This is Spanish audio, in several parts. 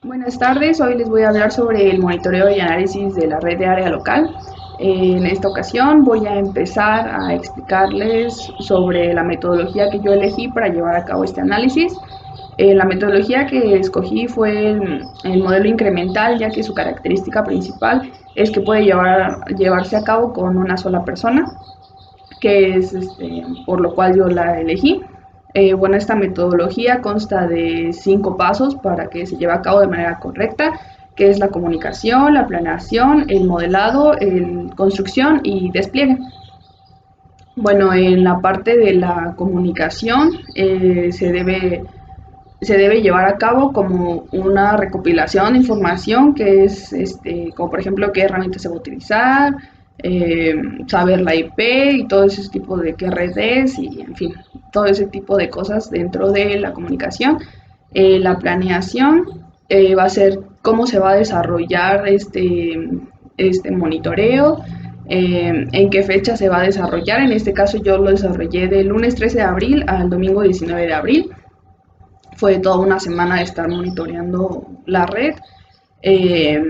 Buenas tardes, hoy les voy a hablar sobre el monitoreo y análisis de la red de área local. En esta ocasión voy a empezar a explicarles sobre la metodología que yo elegí para llevar a cabo este análisis. La metodología que escogí fue el modelo incremental, ya que su característica principal es que puede llevarse a cabo con una sola persona, que es por lo cual yo la elegí. Bueno, esta metodología consta de 5 pasos para que se lleve a cabo de manera correcta, que es la comunicación, la planeación, el modelado, el construcción y despliegue. Bueno, en la parte de la comunicación se debe llevar a cabo como una recopilación de información que es, como por ejemplo, qué herramienta se va a utilizar, eh, saber la IP y todo ese tipo de qué red es y, en fin, todo ese tipo de cosas dentro de la comunicación. La planeación va a ser cómo se va a desarrollar este monitoreo, en qué fecha se va a desarrollar. En este caso yo lo desarrollé del lunes 13 de abril al domingo 19 de abril. Fue toda una semana de estar monitoreando la red, eh,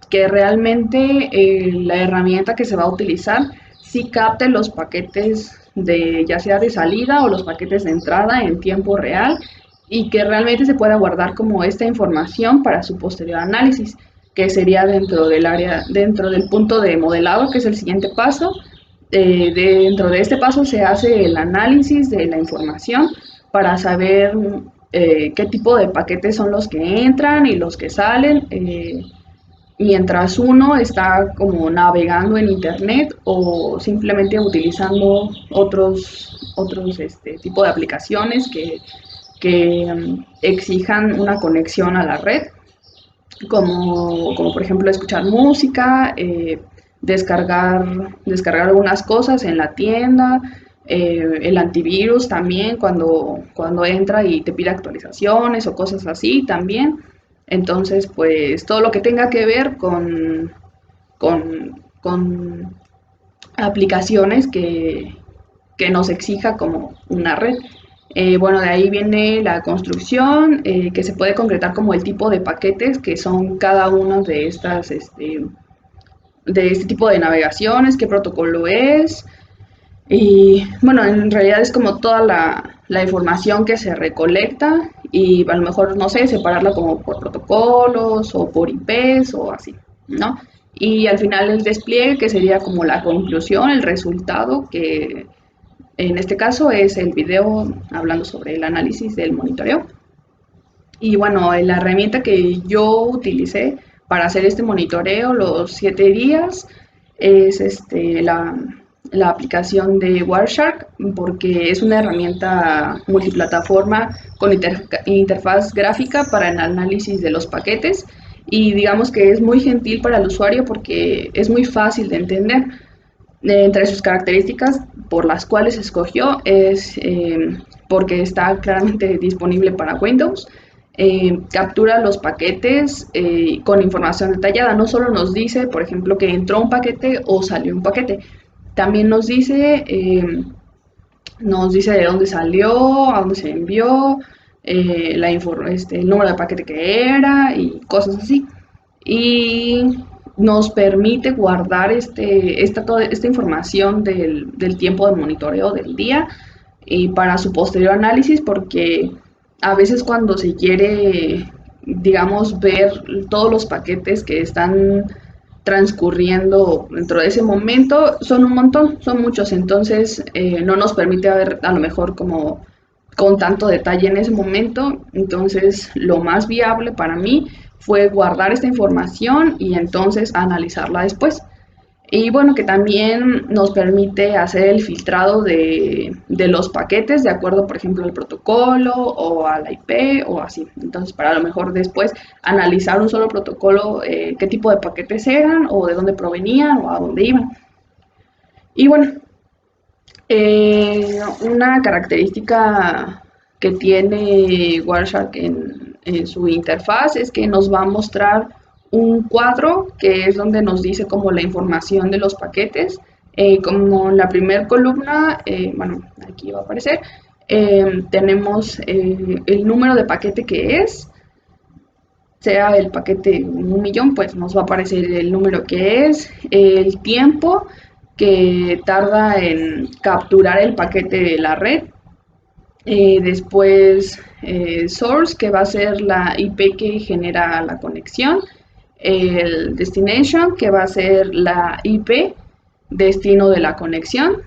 que realmente la herramienta que se va a utilizar sí capte los paquetes de ya sea de salida o los paquetes de entrada en tiempo real y que realmente se pueda guardar como esta información para su posterior análisis, que sería dentro del área, dentro del punto de modelado, que es el siguiente paso. Dentro de este paso se hace el análisis de la información para saber qué tipo de paquetes son los que entran y los que salen, mientras uno está como navegando en internet o simplemente utilizando otros tipo de aplicaciones que exijan una conexión a la red, como por ejemplo escuchar música, descargar algunas cosas en la tienda, el antivirus también cuando entra y te pide actualizaciones o cosas así también. Entonces, pues todo lo que tenga que ver con aplicaciones que nos exija como una red. Bueno, de ahí viene la construcción, que se puede concretar como el tipo de paquetes que son cada uno de este tipo de navegaciones, qué protocolo es. Y bueno, en realidad es como toda la información que se recolecta y a lo mejor, no sé, separarla como por protocolos o por IPs o así, ¿no? Y al final el despliegue, que sería como la conclusión, el resultado, que en este caso es el video hablando sobre el análisis del monitoreo. Y bueno, la herramienta que yo utilicé para hacer este monitoreo los 7 días es la aplicación de Wireshark, porque es una herramienta multiplataforma con interfaz gráfica para el análisis de los paquetes y digamos que es muy gentil para el usuario porque es muy fácil de entender. Entre sus características por las cuales escogió es porque está claramente disponible para Windows. Captura los paquetes con información detallada. No solo nos dice, por ejemplo, que entró un paquete o salió un paquete. También nos dice de dónde salió, a dónde se envió, el número de paquete que era y cosas así. Y nos permite guardar toda esta información del tiempo de monitoreo del día y para su posterior análisis, porque a veces cuando se quiere, digamos, ver todos los paquetes que están transcurriendo dentro de ese momento, son un montón, son muchos, entonces no nos permite ver a lo mejor como con tanto detalle en ese momento, entonces lo más viable para mí fue guardar esta información y entonces analizarla después. Y bueno, que también nos permite hacer el filtrado de los paquetes de acuerdo, por ejemplo, al protocolo o a la IP o así. Entonces, para a lo mejor después analizar un solo protocolo, qué tipo de paquetes eran o de dónde provenían o a dónde iban. Y bueno, una característica que tiene Wireshark en su interfaz es que nos va a mostrar un cuadro que es donde nos dice como la información de los paquetes. Como en la primera columna, bueno, aquí va a aparecer, tenemos el número de paquete que es, sea el paquete 1.000.000, pues nos va a aparecer el número que es, el tiempo que tarda en capturar el paquete de la red, después source, que va a ser la IP que genera la conexión, el destination, que va a ser la IP destino de la conexión,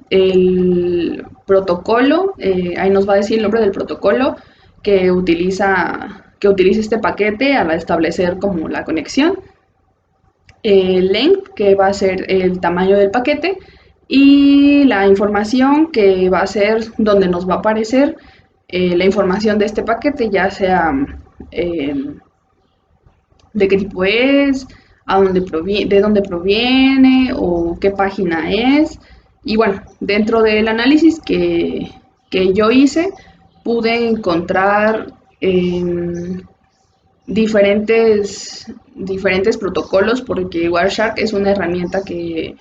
el protocolo, ahí nos va a decir el nombre del protocolo que utiliza este paquete al establecer como la conexión, el length, que va a ser el tamaño del paquete, y la información, que va a ser donde nos va a aparecer la información de este paquete, ya sea eh, de qué tipo es, de dónde proviene o qué página es. Y bueno, dentro del análisis que yo hice, pude encontrar diferentes protocolos, porque Wireshark es una herramienta que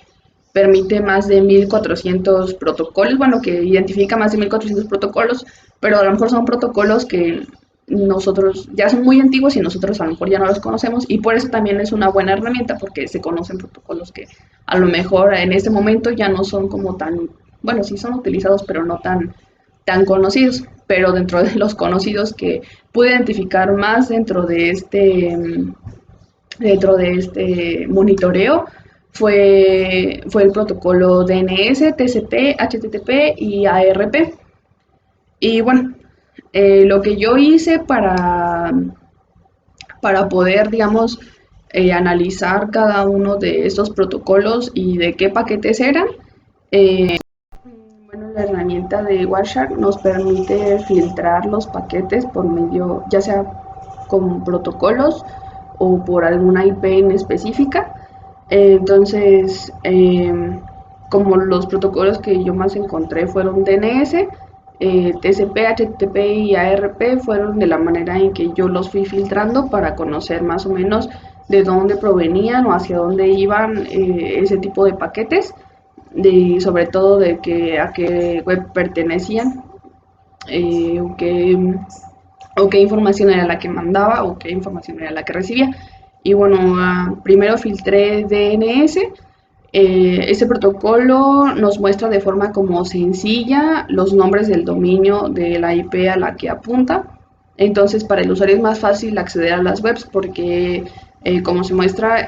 permite más de 1.400 protocolos, bueno, que identifica más de 1.400 protocolos, pero a lo mejor son protocolos que nosotros ya son muy antiguos y nosotros a lo mejor ya no los conocemos, y por eso también es una buena herramienta, porque se conocen protocolos que a lo mejor en este momento ya no son como tan, bueno, sí son utilizados, pero no tan conocidos. Pero dentro de los conocidos que pude identificar más dentro de este monitoreo, fue el protocolo DNS, TCP, HTTP y ARP. Y bueno, lo que yo hice para poder, digamos, analizar cada uno de estos protocolos y de qué paquetes eran, bueno, la herramienta de Wireshark nos permite filtrar los paquetes por medio, ya sea con protocolos o por alguna IP en específica. Entonces, como los protocolos que yo más encontré fueron DNS, TCP, HTTP y ARP, fueron de la manera en que yo los fui filtrando para conocer más o menos de dónde provenían o hacia dónde iban ese tipo de paquetes, sobre todo de a qué web pertenecían, o qué información era la que mandaba o qué información era la que recibía. Y bueno, primero filtré DNS. Este protocolo nos muestra de forma como sencilla los nombres del dominio de la IP a la que apunta. Entonces, para el usuario es más fácil acceder a las webs, porque como se muestra,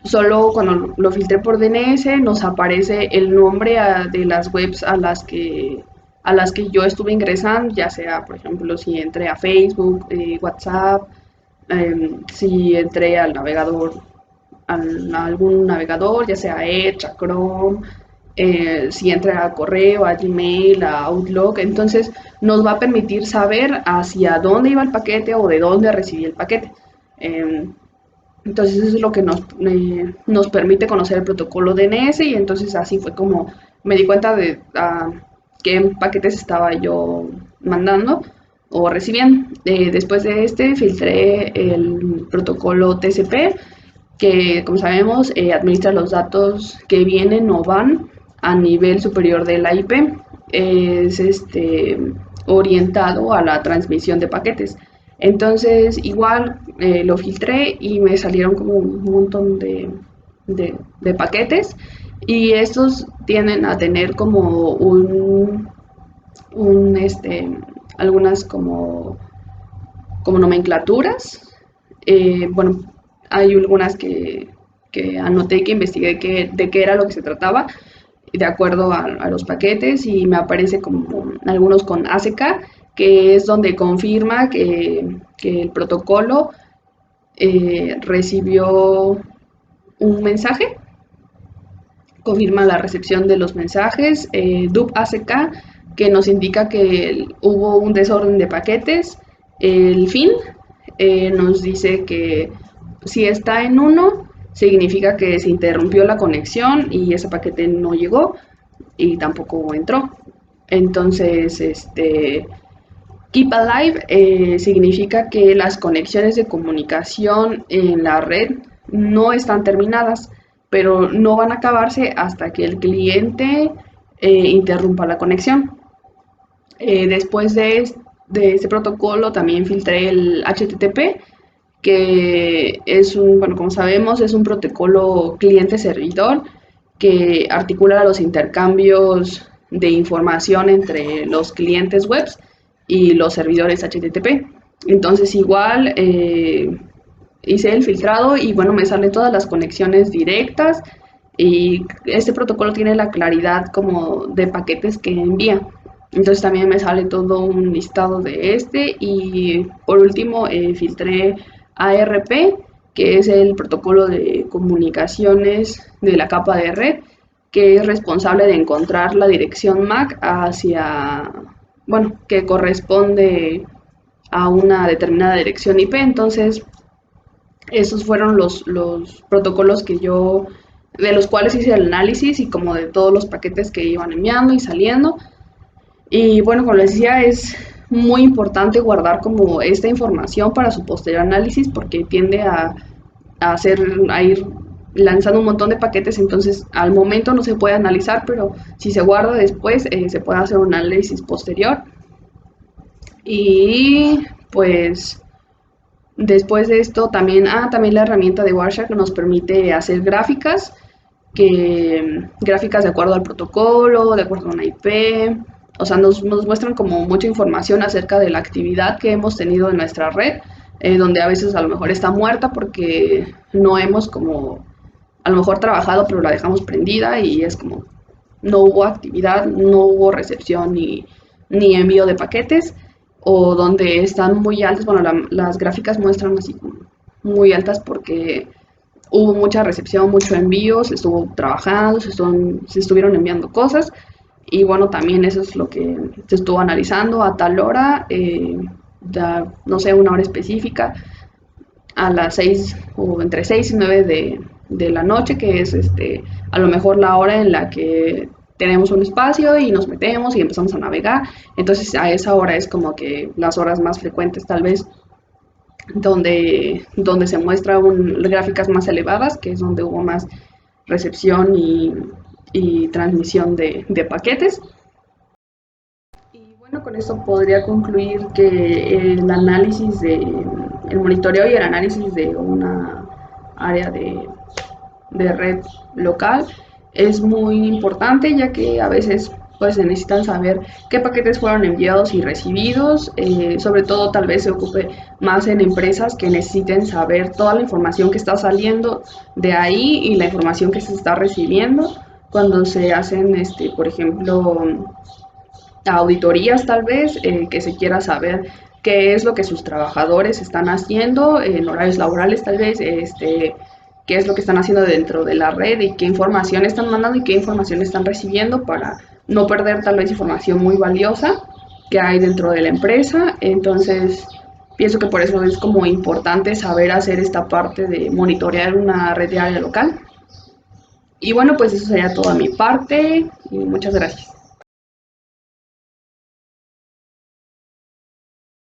solo cuando lo filtré por DNS nos aparece el nombre de las webs a las que yo estuve ingresando, ya sea, por ejemplo, si entré a Facebook, WhatsApp, si entré al navegador, a algún navegador, ya sea Edge, a Chrome, si entré a correo, a Gmail, a Outlook. Entonces nos va a permitir saber hacia dónde iba el paquete o de dónde recibí el paquete. Entonces eso es lo que nos permite conocer el protocolo DNS, y entonces así fue como me di cuenta de qué paquetes estaba yo mandando o recibiendo. Después de filtré el protocolo TCP, que como sabemos administra los datos que vienen o van a nivel superior de la IP. Es orientado a la transmisión de paquetes. Entonces igual lo filtré y me salieron como un montón de paquetes, y estos tienden a tener como algunas como nomenclaturas. Bueno, hay algunas que anoté, que investigué de qué era lo que se trataba, de acuerdo a los paquetes, y me aparece como algunos con ACK, que es donde confirma que el protocolo recibió un mensaje, confirma la recepción de los mensajes. DUP ACK, que nos indica que hubo un desorden de paquetes. El fin nos dice que si está en 1, significa que se interrumpió la conexión y ese paquete no llegó y tampoco entró. Entonces, Keep Alive significa que las conexiones de comunicación en la red no están terminadas, pero no van a acabarse hasta que el cliente interrumpa la conexión. Después de este protocolo también filtré el HTTP, que es un, bueno, como sabemos, es un protocolo cliente-servidor que articula los intercambios de información entre los clientes web y los servidores HTTP. Entonces igual hice el filtrado y bueno, me salen todas las conexiones directas y este protocolo tiene la claridad como de paquetes que envía. Entonces también me sale todo un listado de este y por último filtré ARP, que es el protocolo de comunicaciones de la capa de red, que es responsable de encontrar la dirección MAC hacia, bueno, que corresponde a una determinada dirección IP. Entonces, esos fueron los protocolos que yo, de los cuales hice el análisis y como de todos los paquetes que iban enviando y saliendo. Y bueno, como les decía, es muy importante guardar como esta información para su posterior análisis porque tiende a ir lanzando un montón de paquetes, entonces al momento no se puede analizar, pero si se guarda después se puede hacer un análisis posterior. Y pues después de esto también, también la herramienta de Wireshark nos permite hacer gráficas, gráficas de acuerdo al protocolo, de acuerdo a una IP, o sea, nos muestran como mucha información acerca de la actividad que hemos tenido en nuestra red, donde a veces a lo mejor está muerta porque no hemos como, a lo mejor trabajado, pero la dejamos prendida y es como, no hubo actividad, no hubo recepción ni envío de paquetes, o donde están muy altas, bueno, las gráficas muestran así como muy altas porque hubo mucha recepción, mucho envío, se estuvo trabajando, se estuvieron enviando cosas y bueno, también eso es lo que se estuvo analizando a tal hora, ya, no sé, una hora específica, a las 6 o entre 6 y 9 de la noche, que es a lo mejor la hora en la que tenemos un espacio y nos metemos y empezamos a navegar. Entonces a esa hora es como que las horas más frecuentes tal vez donde se muestran gráficas más elevadas, que es donde hubo más recepción y transmisión de paquetes. Y bueno, con esto podría concluir que el monitoreo y el análisis de una área de red local es muy importante, ya que a veces pues se necesitan saber qué paquetes fueron enviados y recibidos, sobre todo tal vez se ocupe más en empresas que necesiten saber toda la información que está saliendo de ahí y la información que se está recibiendo cuando se hacen, por ejemplo, auditorías tal vez, que se quiera saber qué es lo que sus trabajadores están haciendo en horarios laborales tal vez, qué es lo que están haciendo dentro de la red y qué información están mandando y qué información están recibiendo para no perder tal vez información muy valiosa que hay dentro de la empresa. Entonces, pienso que por eso es como importante saber hacer esta parte de monitorear una red de área local. Y bueno, pues eso sería toda mi parte y muchas gracias.